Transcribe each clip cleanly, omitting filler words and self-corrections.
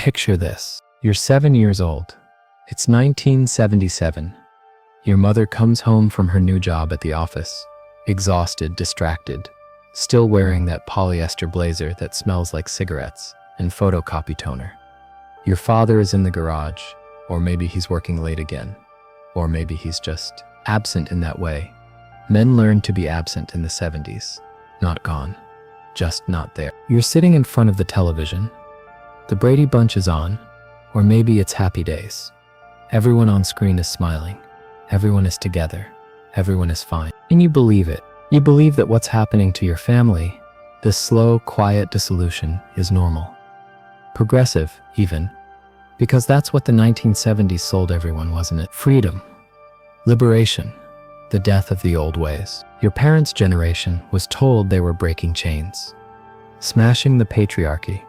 Picture this. You're 7 years old. It's 1977. Your mother comes home from her new job at the office, exhausted, distracted, still wearing that polyester blazer that smells like cigarettes and photocopy toner. Your father is in the garage, or maybe he's working late again, or maybe he's just absent in that way. Men learned to be absent in the 70s, not gone, just not there. You're sitting in front of the television. The Brady Bunch is on, or maybe it's Happy Days. Everyone on screen is smiling. Everyone is together. Everyone is fine. And you believe it. You believe that what's happening to your family, this slow, quiet dissolution, is normal. Progressive, even. Because that's what the 1970s sold everyone, wasn't it? Freedom. Liberation. The death of the old ways. Your parents' generation was told they were breaking chains. Smashing the patriarchy.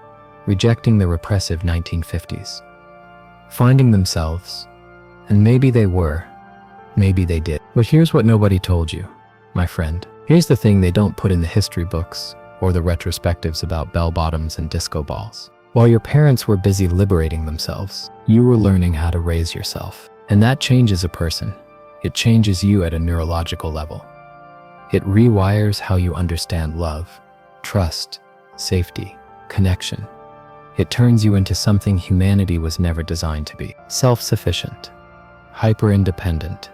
Rejecting the repressive 1950s. Finding themselves. And maybe they were. Maybe they did. But here's what nobody told you, my friend. Here's the thing they don't put in the history books or the retrospectives about bell-bottoms and disco balls. While your parents were busy liberating themselves, you were learning how to raise yourself. And that changes a person. It changes you at a neurological level. It rewires how you understand love, trust, safety, connection. It turns you into something humanity was never designed to be. Self-sufficient, hyper-independent,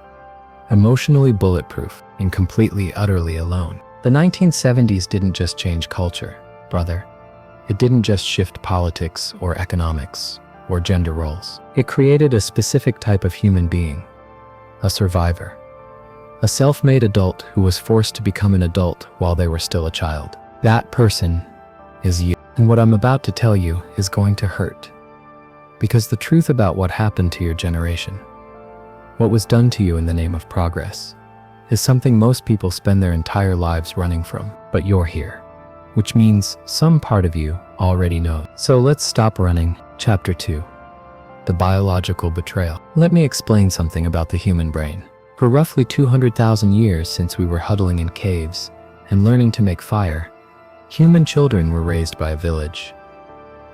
emotionally bulletproof, and completely, utterly alone. The 1970s didn't just change culture, brother. It didn't just shift politics or economics or gender roles. It created a specific type of human being, a survivor, a self-made adult who was forced to become an adult while they were still a child. That person is you. And what I'm about to tell you is going to hurt. Because the truth about what happened to your generation, what was done to you in the name of progress, is something most people spend their entire lives running from. But you're here, which means some part of you already knows. So let's stop running. Chapter 2. The biological betrayal. Let me explain something about the human brain. For roughly 200,000 years since we were huddling in caves and learning to make fire, human children were raised by a village.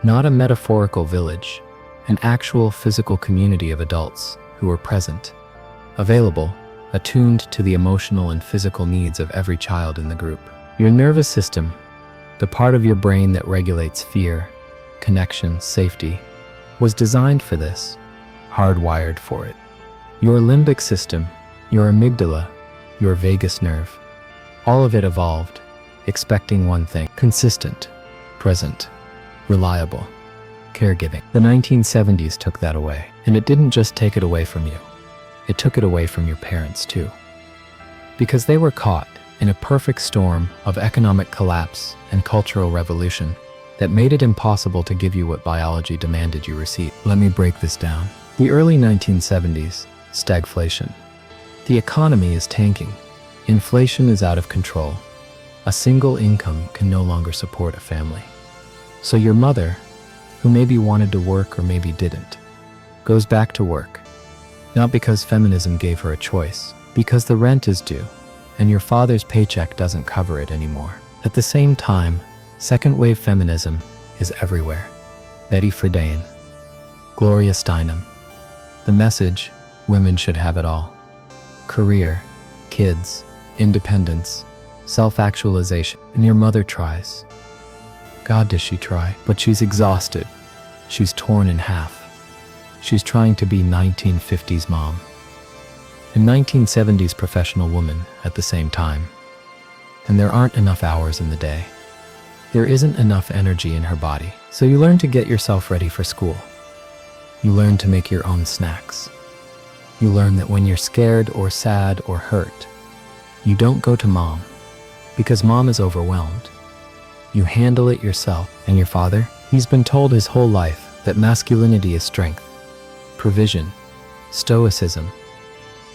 Not a metaphorical village, an actual physical community of adults who were present, available, attuned to the emotional and physical needs of every child in the group. Your nervous system, the part of your brain that regulates fear, connection, safety, was designed for this, hardwired for it. Your limbic system, your amygdala, your vagus nerve, all of it evolved, expecting one thing: consistent, present, reliable, caregiving. The 1970s took that away. And it didn't just take it away from you. It took it away from your parents too. Because they were caught in a perfect storm of economic collapse and cultural revolution that made it impossible to give you what biology demanded you receive. Let me break this down. The early 1970s, stagflation. The economy is tanking. Inflation is out of control. A single income can no longer support a family. So your mother, who maybe wanted to work or maybe didn't, goes back to work. Not because feminism gave her a choice, because the rent is due, and your father's paycheck doesn't cover it anymore. At the same time, second-wave feminism is everywhere. Betty Friedan, Gloria Steinem. The message: women should have it all. Career, kids, independence, self-actualization. And your mother tries. God, does she try? But she's exhausted. She's torn in half. She's trying to be 1950s mom. And 1970s professional woman at the same time. And there aren't enough hours in the day. There isn't enough energy in her body. So you learn to get yourself ready for school. You learn to make your own snacks. You learn that when you're scared or sad or hurt, you don't go to mom, because mom is overwhelmed. You handle it yourself. And your father? He's been told his whole life that masculinity is strength, provision, stoicism.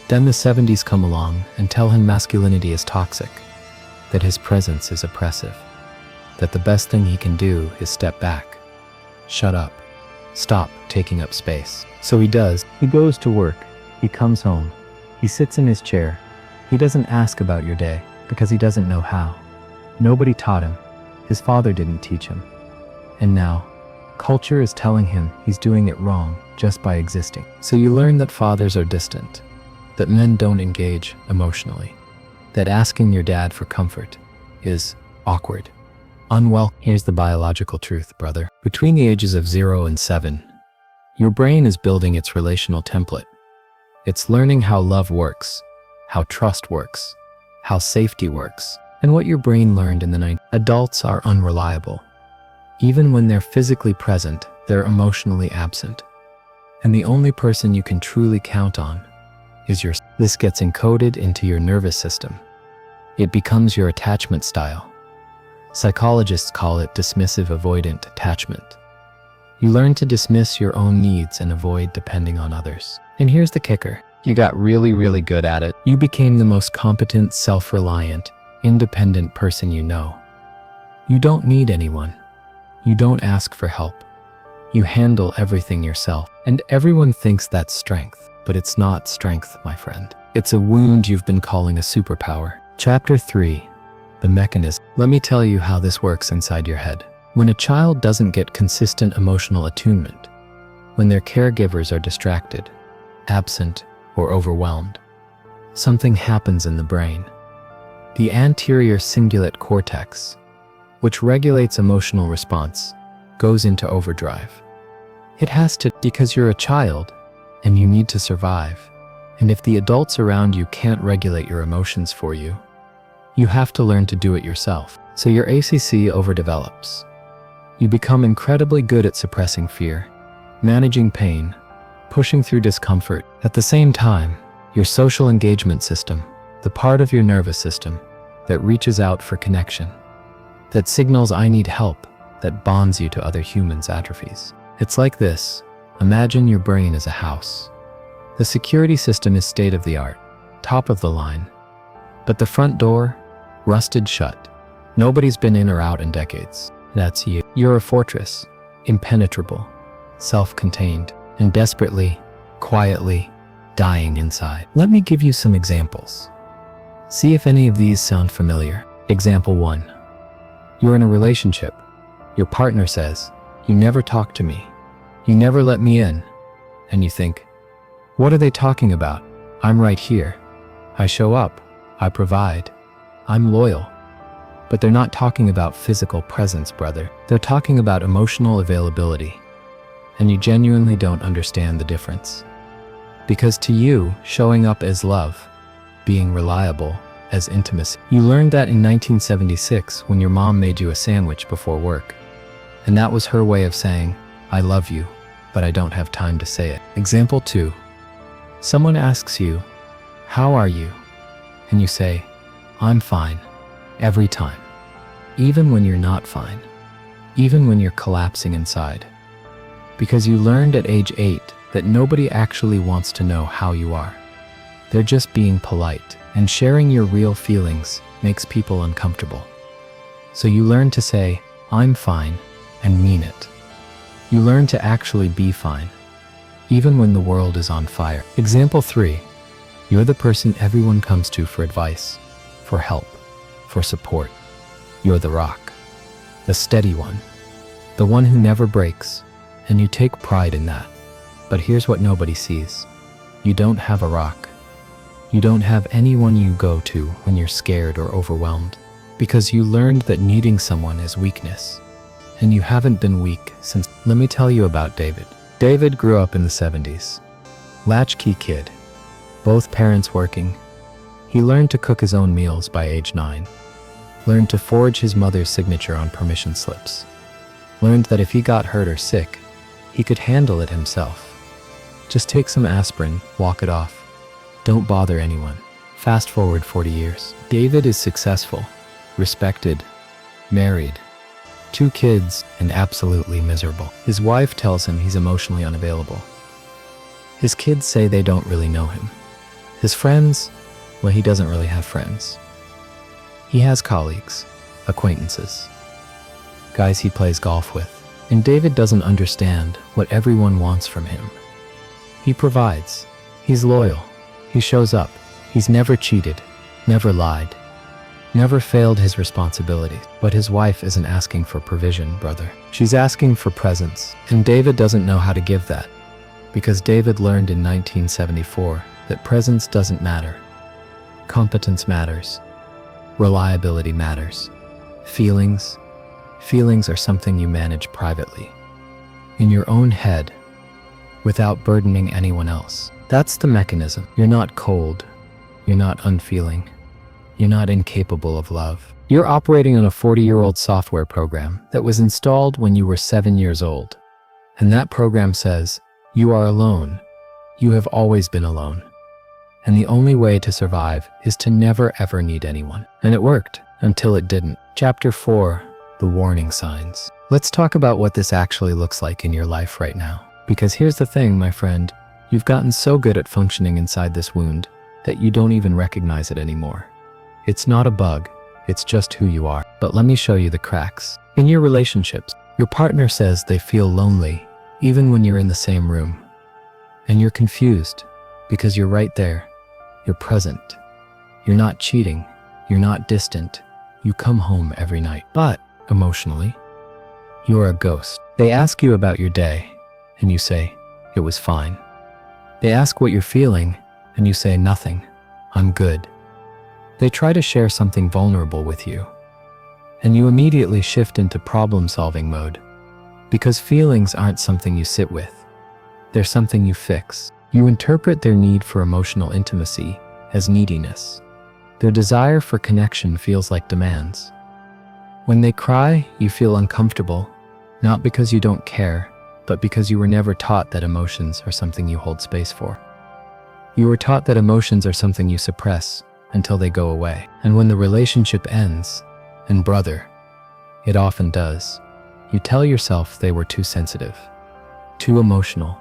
Then the 70s come along and tell him masculinity is toxic, that his presence is oppressive, that the best thing he can do is step back, shut up, stop taking up space. So he does. He goes to work. He comes home. He sits in his chair. He doesn't ask about your day because he doesn't know how. Nobody taught him. His father didn't teach him. And now, Culture is telling him he's doing it wrong just by existing. So you learn that fathers are distant, that men don't engage emotionally, that asking your dad for comfort is awkward, unwelcome. Here's the biological truth, brother. Between the ages of 0 and 7, your brain is building its relational template. It's learning how love works, how trust works, how safety works, and what your brain learned in the 90s. Adults are unreliable. Even when they're physically present, they're emotionally absent. And the only person you can truly count on is yourself. This gets encoded into your nervous system. It becomes your attachment style. Psychologists call it dismissive-avoidant attachment. You learn to dismiss your own needs and avoid depending on others. And here's the kicker. You got really, really good at it. You became the most competent, self-reliant, independent person you know. You don't need anyone. You don't ask for help. You handle everything yourself. And everyone thinks that's strength, but it's not strength, my friend. It's a wound you've been calling a superpower. Chapter 3, the mechanism. Let me tell you how this works inside your head. When a child doesn't get consistent emotional attunement, when their caregivers are distracted, absent, or overwhelmed, something happens in the brain. The anterior cingulate cortex, which regulates emotional response, goes into overdrive. It has to, because you're a child and you need to survive. And if the adults around you can't regulate your emotions for you, you have to learn to do it yourself. So your ACC overdevelops. You become incredibly good at suppressing fear, managing pain, pushing through discomfort. At the same time, your social engagement system, the part of your nervous system that reaches out for connection, that signals I need help, that bonds you to other humans, atrophies. It's like this. Imagine your brain as a house. The security system is state-of-the-art, top of the line. But the front door, rusted shut. Nobody's been in or out in decades. That's you. You're a fortress, impenetrable, self-contained, and desperately, quietly dying inside. Let me give you some examples. See if any of these sound familiar. Example 1. You're in a relationship. Your partner says, "You never talk to me. You never let me in." And you think, what are they talking about? I'm right here. I show up. I provide. I'm loyal. But they're not talking about physical presence, brother. They're talking about emotional availability. And you genuinely don't understand the difference. Because to you, showing up as love, being reliable, as intimacy. You learned that in 1976 when your mom made you a sandwich before work. And that was her way of saying, I love you, but I don't have time to say it. Example 2. Someone asks you, how are you? And you say, I'm fine. Every time. Even when you're not fine. Even when you're collapsing inside. Because you learned at age 8 that nobody actually wants to know how you are. They're just being polite, and sharing your real feelings makes people uncomfortable. So you learn to say, I'm fine, and mean it. You learn to actually be fine, even when the world is on fire. Example 3. You're the person everyone comes to for advice, for help, for support. You're the rock, the steady one, the one who never breaks, and you take pride in that. But here's what nobody sees. You don't have a rock. You don't have anyone you go to when you're scared or overwhelmed, because you learned that needing someone is weakness. And you haven't been weak since. Let me tell you about David. David grew up in the 70s. Latchkey kid. Both parents working. He learned to cook his own meals by age 9. Learned to forge his mother's signature on permission slips. Learned that if he got hurt or sick, he could handle it himself. Just take some aspirin, walk it off. Don't bother anyone. Fast forward 40 years. David is successful, respected, married, 2 kids, and absolutely miserable. His wife tells him he's emotionally unavailable. His kids say they don't really know him. His friends, well, he doesn't really have friends. He has colleagues, acquaintances, guys he plays golf with. And David doesn't understand what everyone wants from him. He provides. He's loyal. He shows up. He's never cheated, never lied. never failed his responsibilities. But his wife isn't asking for provision, brother. She's asking for presence. And David doesn't know how to give that. Because David learned in 1974 that presence doesn't matter. Competence matters. Reliability matters. Feelings are something you manage privately. In your own head, without burdening anyone else. That's the mechanism. You're not cold. You're not unfeeling. You're not incapable of love. You're operating on a 40-year-old software program that was installed when you were 7 years old. And that program says, you are alone. You have always been alone. And the only way to survive is to never ever need anyone. And it worked, until it didn't. Chapter 4, the warning signs. Let's talk about what this actually looks like in your life right now. Because here's the thing, my friend, you've gotten so good at functioning inside this wound that you don't even recognize it anymore. It's not a bug, it's just who you are. But let me show you the cracks. In your relationships, your partner says they feel lonely, even when you're in the same room. And you're confused, because you're right there. You're present. You're not cheating. You're not distant. You come home every night. But, emotionally, you're a ghost. They ask you about your day, and you say, it was fine. They ask what you're feeling, and you say, nothing. I'm good. They try to share something vulnerable with you, and you immediately shift into problem-solving mode, because feelings aren't something you sit with. They're something you fix. You interpret their need for emotional intimacy as neediness. Their desire for connection feels like demands. When they cry, you feel uncomfortable, not because you don't care, but because you were never taught that emotions are something you hold space for. You were taught that emotions are something you suppress until they go away. And when the relationship ends, and brother, it often does, you tell yourself they were too sensitive, too emotional,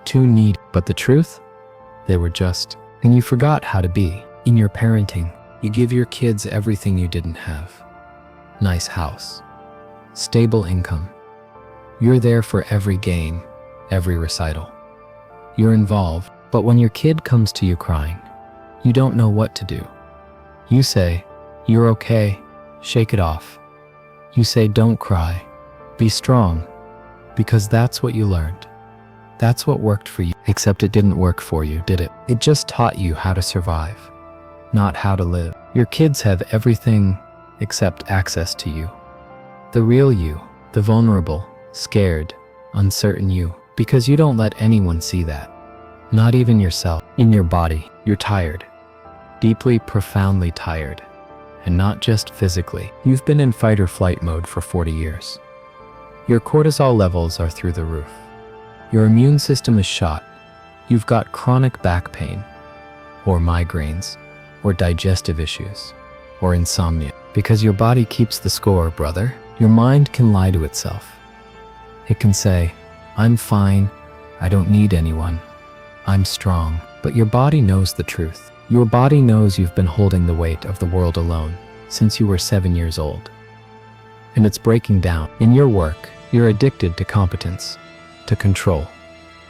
too needy. But the truth? They were just. And you forgot how to be. In your parenting, you give your kids everything you didn't have. Nice house, stable income. You're there for every game, every recital. You're involved, but when your kid comes to you crying, you don't know what to do. You say, you're okay, shake it off. You say, don't cry, be strong, because that's what you learned. That's what worked for you. Except it didn't work for you, did it? It just taught you how to survive, not how to live. Your kids have everything except access to you. The real you, the vulnerable, scared, uncertain you, because you don't let anyone see that. Not even yourself. In your body, you're tired. Deeply, profoundly tired. And not just physically. You've been in fight or flight mode for 40 years. Your cortisol levels are through the roof. Your immune system is shot. You've got chronic back pain, or migraines, or digestive issues, or insomnia. Because your body keeps the score, brother. Your mind can lie to itself. It can say, I'm fine, I don't need anyone, I'm strong. But your body knows the truth. Your body knows you've been holding the weight of the world alone since you were 7 years old. And it's breaking down. In your work, you're addicted to competence, to control,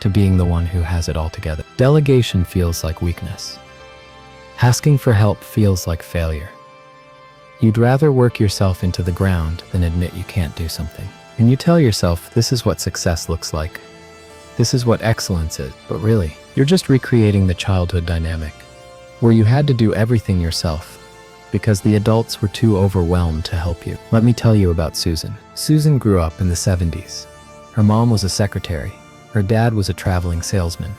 to being the one who has it all together. Delegation feels like weakness. Asking for help feels like failure. You'd rather work yourself into the ground than admit you can't do something. And you tell yourself this is what success looks like. This is what excellence is. But really, you're just recreating the childhood dynamic, where you had to do everything yourself because the adults were too overwhelmed to help you. Let me tell you about Susan. Susan grew up in the 70s. Her mom was a secretary. Her dad was a traveling salesman.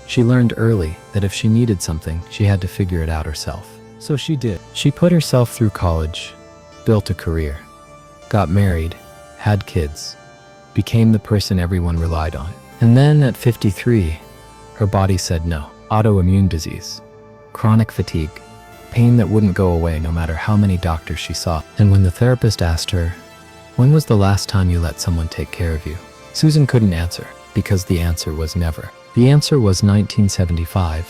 She learned early that if she needed something, she had to figure it out herself. So she did. She put herself through college, built a career, got married, had kids, became the person everyone relied on. And then at 53, her body said no. Autoimmune disease, chronic fatigue, pain that wouldn't go away no matter how many doctors she saw. And when the therapist asked her, when was the last time you let someone take care of you? Susan couldn't answer, because the answer was never. The answer was 1975,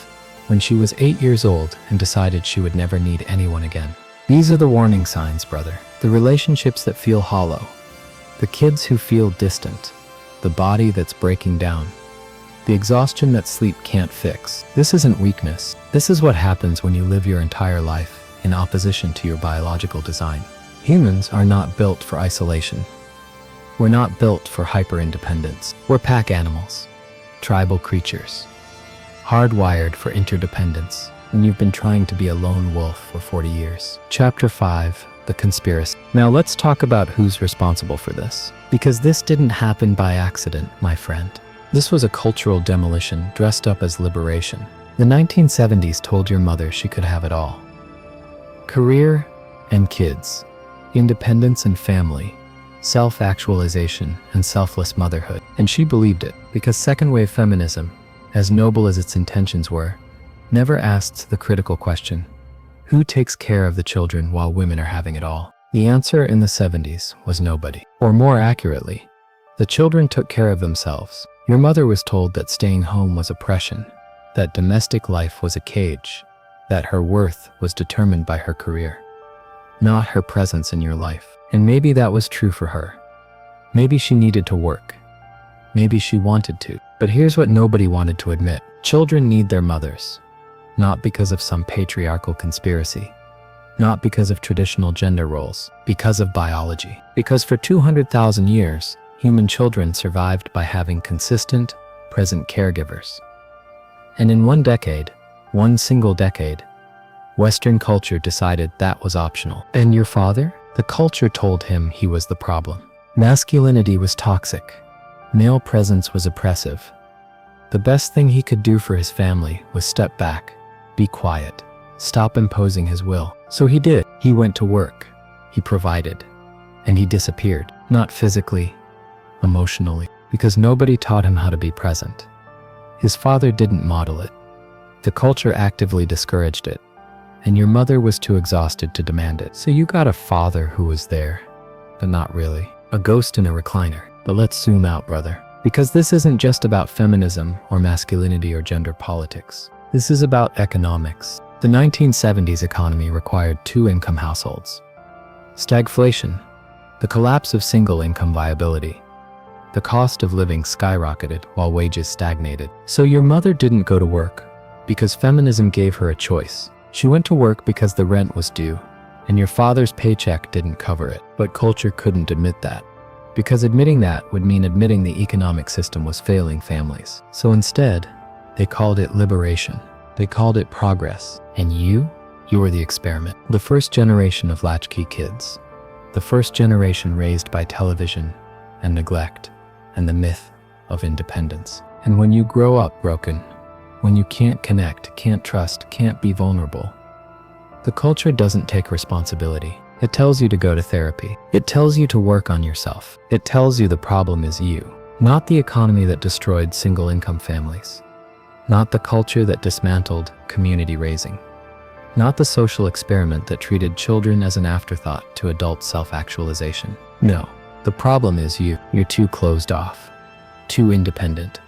when she was 8 years old and decided she would never need anyone again. These are the warning signs, brother. The relationships that feel hollow, the kids who feel distant, the body that's breaking down, the exhaustion that sleep can't fix. This isn't weakness. This is what happens when you live your entire life in opposition to your biological design. Humans are not built for isolation. We're not built for hyper-independence. We're pack animals, tribal creatures, hardwired for interdependence, and you've been trying to be a lone wolf for 40 years. Chapter 5, The Conspiracy. Now let's talk about who's responsible for this. Because this didn't happen by accident, my friend. This was a cultural demolition dressed up as liberation. The 1970s told your mother she could have it all. Career and kids, independence and family, self-actualization and selfless motherhood. And she believed it, because second-wave feminism, as noble as its intentions were, never asked the critical question, who takes care of the children while women are having it all? The answer in the 70s was nobody. Or more accurately, the children took care of themselves. Your mother was told that staying home was oppression, that domestic life was a cage, that her worth was determined by her career, not her presence in your life. And maybe that was true for her. Maybe she needed to work. Maybe she wanted to. But here's what nobody wanted to admit. Children need their mothers, not because of some patriarchal conspiracy, not because of traditional gender roles, because of biology. Because for 200,000 years, human children survived by having consistent, present caregivers. And in one single decade, Western culture decided that was optional. And your father? The culture told him he was the problem. Masculinity was toxic. Male presence was oppressive. The best thing he could do for his family was step back, be quiet, stop imposing his will. So he did. He went to work. He provided. And he disappeared. Not physically, emotionally, because nobody taught him how to be present. His father didn't model it. The culture actively discouraged it. And your mother was too exhausted to demand it. So you got a father who was there, but not really. A ghost in a recliner. But let's zoom out, brother. Because this isn't just about feminism or masculinity or gender politics. This is about economics. The 1970s economy required two-income households. Stagflation, the collapse of single-income viability. The cost of living skyrocketed while wages stagnated. So your mother didn't go to work because feminism gave her a choice. She went to work because the rent was due, and your father's paycheck didn't cover it. But culture couldn't admit that, because admitting that would mean admitting the economic system was failing families. So instead, they called it liberation. They called it progress. And you were the experiment. The first generation of latchkey kids. The first generation raised by television and neglect and the myth of independence. And when you grow up broken, when you can't connect, can't trust, can't be vulnerable, the culture doesn't take responsibility. It tells you to go to therapy. It tells you to work on yourself. It tells you the problem is you, not the economy that destroyed single-income families, not the culture that dismantled community raising, not the social experiment that treated children as an afterthought to adult self-actualization. No, the problem is you. You're too closed off, too independent,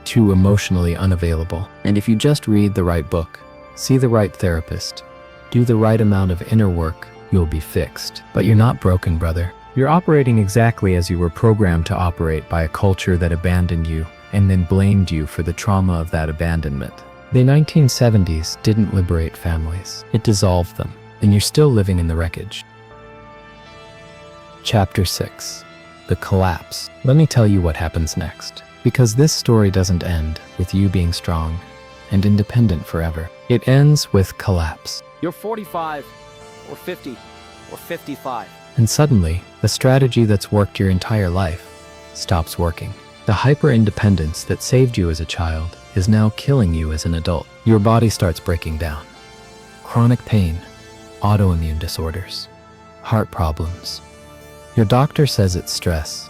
too emotionally unavailable. And if you just read the right book, see the right therapist, do the right amount of inner work, you'll be fixed. But you're not broken, brother. You're operating exactly as you were programmed to operate by a culture that abandoned you and then blamed you for the trauma of that abandonment. The 1970s didn't liberate families. It dissolved them, and you're still living in the wreckage. Chapter 6. The Collapse. Let me tell you what happens next. Because this story doesn't end with you being strong and independent forever. It ends with collapse. You're 45, or 50, or 55. And suddenly, the strategy that's worked your entire life stops working. The hyper-independence that saved you as a child is now killing you as an adult. Your body starts breaking down. Chronic pain, autoimmune disorders, heart problems. Your doctor says it's stress.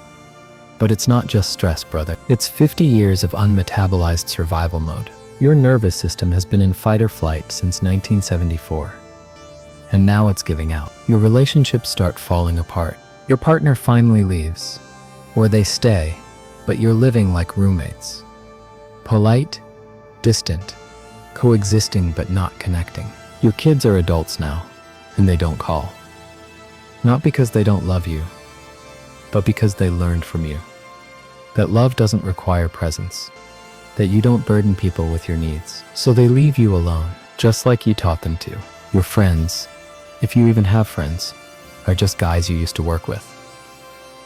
But it's not just stress, brother. It's 50 years of unmetabolized survival mode. Your nervous system has been in fight or flight since 1974. And now it's giving out. Your relationships start falling apart. Your partner finally leaves. Or they stay, but you're living like roommates. Polite, distant, coexisting but not connecting. Your kids are adults now, and they don't call. Not because they don't love you, but because they learned from you. That love doesn't require presence. That you don't burden people with your needs. So they leave you alone, just like you taught them to. Your friends, if you even have friends, are just guys you used to work with.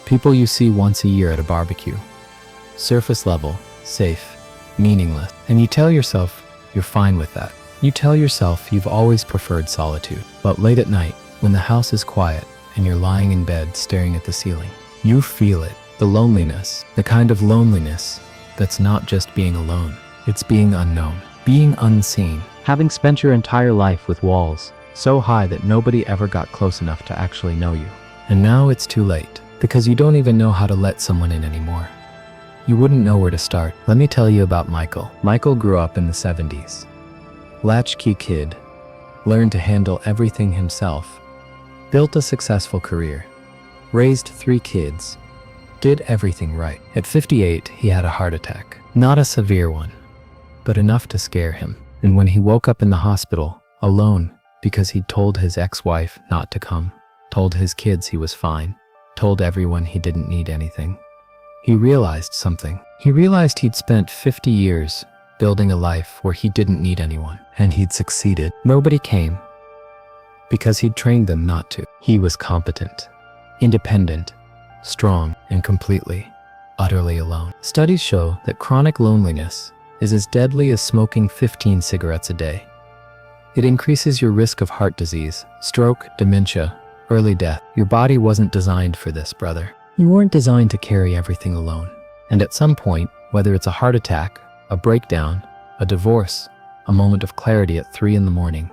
People you see once a year at a barbecue. Surface level, safe, meaningless. And you tell yourself you're fine with that. You tell yourself you've always preferred solitude. But late at night, when the house is quiet and you're lying in bed staring at the ceiling, you feel it. The loneliness, the kind of loneliness that's not just being alone. It's being unknown, being unseen, having spent your entire life with walls so high that nobody ever got close enough to actually know you. And now it's too late, because you don't even know how to let someone in anymore. You wouldn't know where to start. Let me tell you about Michael. Michael grew up in the 70s. Latchkey kid, learned to handle everything himself, built a successful career, raised 3 kids, did everything right. At 58, he had a heart attack. Not a severe one, but enough to scare him. And when he woke up in the hospital, alone, because he'd told his ex-wife not to come, told his kids he was fine, told everyone he didn't need anything, he realized something. He realized he'd spent 50 years building a life where he didn't need anyone, and he'd succeeded. Nobody came, because he'd trained them not to. He was competent, independent, strong, and completely, utterly alone. Studies show that chronic loneliness is as deadly as smoking 15 cigarettes a day. It increases your risk of heart disease, stroke, dementia, early death. Your body wasn't designed for this, brother. You weren't designed to carry everything alone. And at some point, whether it's a heart attack, a breakdown, a divorce, a moment of clarity at 3 in the morning,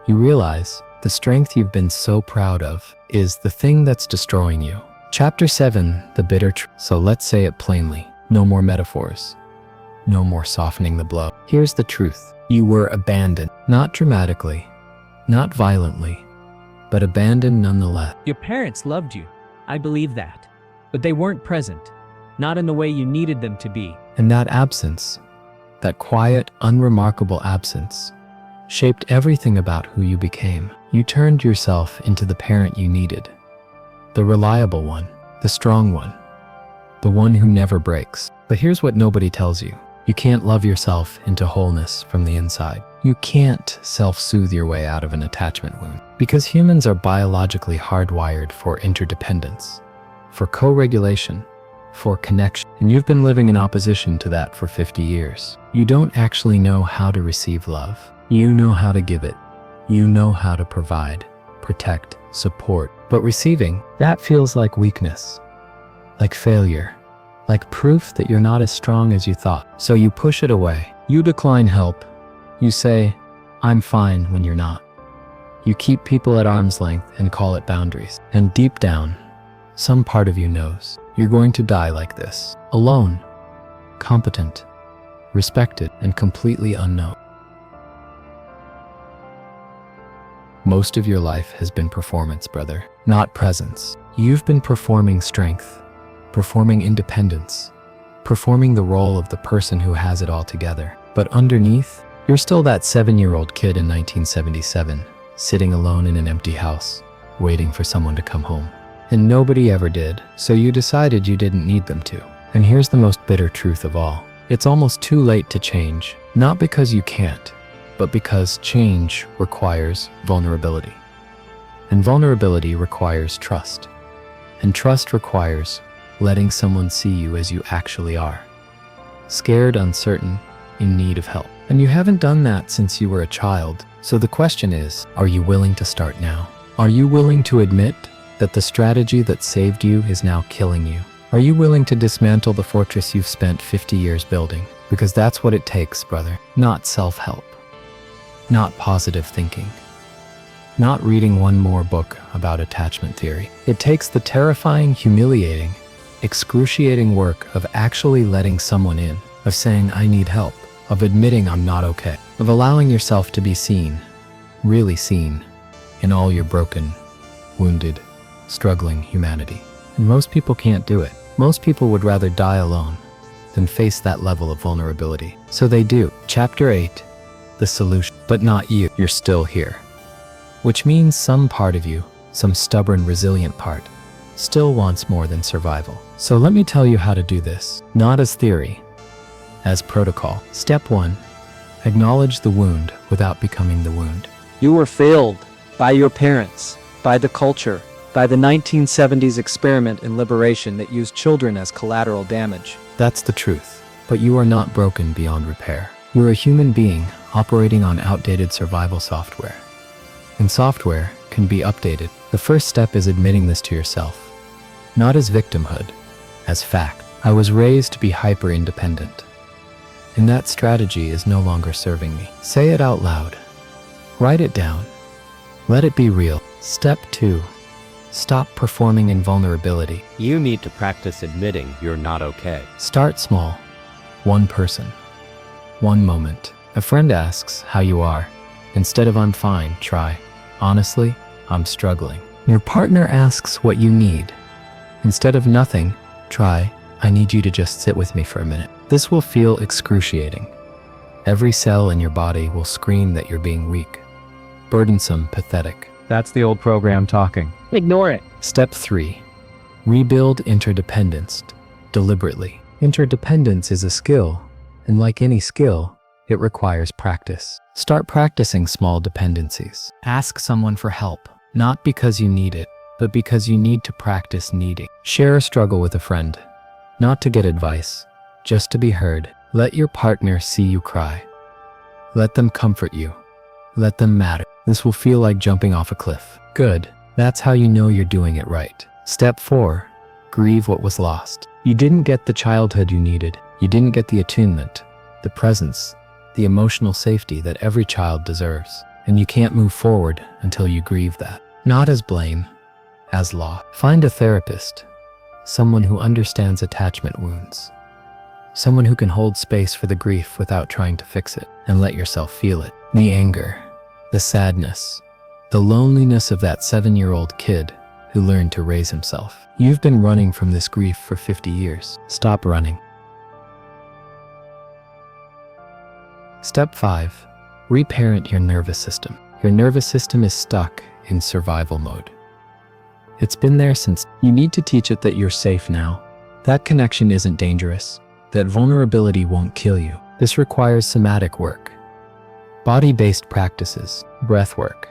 you realize the strength you've been so proud of is the thing that's destroying you. Chapter 7, the bitter truth. So let's say it plainly. No more metaphors. No more softening the blow. Here's the truth. You were abandoned. Not dramatically, not violently, but abandoned nonetheless. Your parents loved you. I believe that. But they weren't present. Not in the way you needed them to be. And that absence, that quiet, unremarkable absence, shaped everything about who you became. You turned yourself into the parent you needed. The reliable one, the strong one, the one who never breaks. But here's what nobody tells you. You can't love yourself into wholeness from the inside. You can't self-soothe your way out of an attachment wound. Because humans are biologically hardwired for interdependence, for co-regulation, for connection. And you've been living in opposition to that for 50 years. You don't actually know how to receive love. You know how to give it. You know how to provide, protect, support. But receiving, that feels like weakness, like failure, like proof that you're not as strong as you thought. So you push it away. You decline help. You say, I'm fine, when you're not. You keep people at arm's length and call it boundaries. And deep down, some part of you knows you're going to die like this, alone, competent, respected, and completely unknown. Most of your life has been performance, brother, not presence. You've been performing strength, performing independence, performing the role of the person who has it all together. But underneath, you're still that 7-year-old kid in 1977, sitting alone in an empty house, waiting for someone to come home. And nobody ever did, so you decided you didn't need them to. And here's the most bitter truth of all. It's almost too late to change, not because you can't, but because change requires vulnerability. And vulnerability requires trust. And trust requires letting someone see you as you actually are. Scared, uncertain, in need of help. And you haven't done that since you were a child. So the question is, are you willing to start now? Are you willing to admit that the strategy that saved you is now killing you? Are you willing to dismantle the fortress you've spent 50 years building? Because that's what it takes, brother. Not self-help. Not positive thinking. Not reading one more book about attachment theory. It takes the terrifying, humiliating, excruciating work of actually letting someone in, of saying, I need help, of admitting I'm not okay, of allowing yourself to be seen, really seen, in all your broken, wounded, struggling humanity. And most people can't do it. Most people would rather die alone than face that level of vulnerability. So they do. Chapter 8, the solution. But not you. You're still here. Which means some part of you, some stubborn, resilient part, still wants more than survival. So let me tell you how to do this. Not as theory, as protocol. Step 1, acknowledge the wound without becoming the wound. You were failed. by your parents, by the culture, by the 1970s experiment in liberation that used children as collateral damage. That's the truth. But you are not broken beyond repair. You're a human being operating on outdated survival software. And software can be updated. The first step is admitting this to yourself. Not as victimhood, as fact. I was raised to be hyper-independent. And that strategy is no longer serving me. Say it out loud. Write it down. Let it be real. Step 2. Stop performing invulnerability. You need to practice admitting you're not okay. Start small. One person. One moment. A friend asks how you are. Instead of I'm fine, try, honestly, I'm struggling. Your partner asks what you need. Instead of nothing, try, I need you to just sit with me for a minute. This will feel excruciating. Every cell in your body will scream that you're being weak, burdensome, pathetic. That's the old program talking. Ignore it. Step 3. Rebuild interdependence deliberately. Interdependence is a skill, and like any skill, it requires practice. Start practicing small dependencies. Ask someone for help, not because you need it, but because you need to practice needing. Share a struggle with a friend, not to get advice, just to be heard. Let your partner see you cry. Let them comfort you. Let them matter. This will feel like jumping off a cliff. Good. That's how you know you're doing it right. Step 4. Grieve what was lost. You didn't get the childhood you needed. You didn't get the attunement, the presence, the emotional safety that every child deserves. And you can't move forward until you grieve that. Not as blame, as loss. Find a therapist, someone who understands attachment wounds, someone who can hold space for the grief without trying to fix it, and let yourself feel it. The anger, the sadness, the loneliness of that 7-year-old kid who learned to raise himself. You've been running from this grief for 50 years. Stop running. Step 5. Reparent your nervous system. Your nervous system is stuck in survival mode. It's been there since. You need to teach it that you're safe now. That connection isn't dangerous. That vulnerability won't kill you. This requires somatic work. Body-based practices, breath work,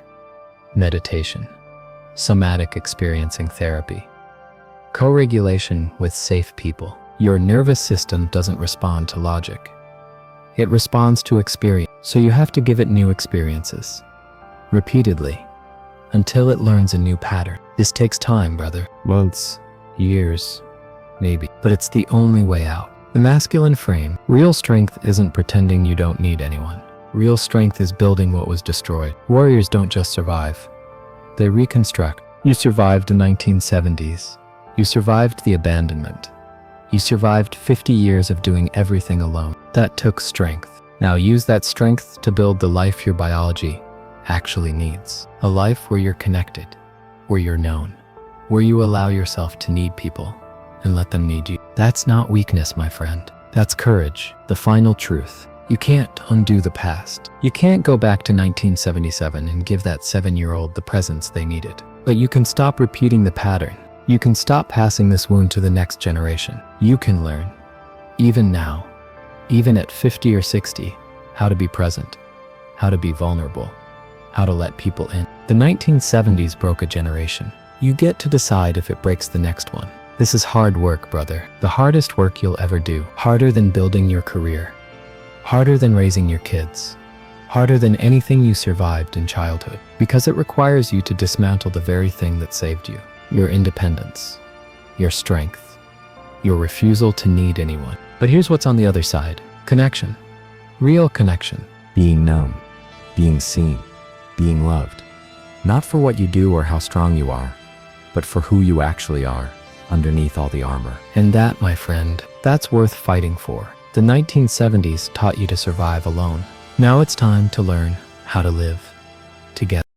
meditation, somatic experiencing therapy, co-regulation with safe people. Your nervous system doesn't respond to logic. It responds to experience, so you have to give it new experiences, repeatedly, until it learns a new pattern. This takes time, brother. Months, years, maybe. But it's the only way out. The masculine frame. Real strength isn't pretending you don't need anyone. Real strength is building what was destroyed. Warriors don't just survive. They reconstruct. You survived the 1970s. You survived the abandonment. You survived 50 years of doing everything alone. That took strength. Now use that strength to build the life your biology actually needs. A life where you're connected, where you're known, where you allow yourself to need people and let them need you. That's not weakness, my friend. That's courage. The final truth. You can't undo the past. You can't go back to 1977 and give that 7-year-old the presence they needed. But you can stop repeating the pattern. You can stop passing this wound to the next generation. You can learn, even now, even at 50 or 60, how to be present, how to be vulnerable, how to let people in. The 1970s broke a generation. You get to decide if it breaks the next one. This is hard work, brother. The hardest work you'll ever do. Harder than building your career. Harder than raising your kids. Harder than anything you survived in childhood. Because it requires you to dismantle the very thing that saved you. Your independence. Your strength. Your refusal to need anyone. But here's what's on the other side. Connection. Real connection. Being known, being seen, being loved. Not for what you do or how strong you are, but for who you actually are, underneath all the armor. And that, my friend, that's worth fighting for. The 1970s taught you to survive alone. Now it's time to learn how to live together.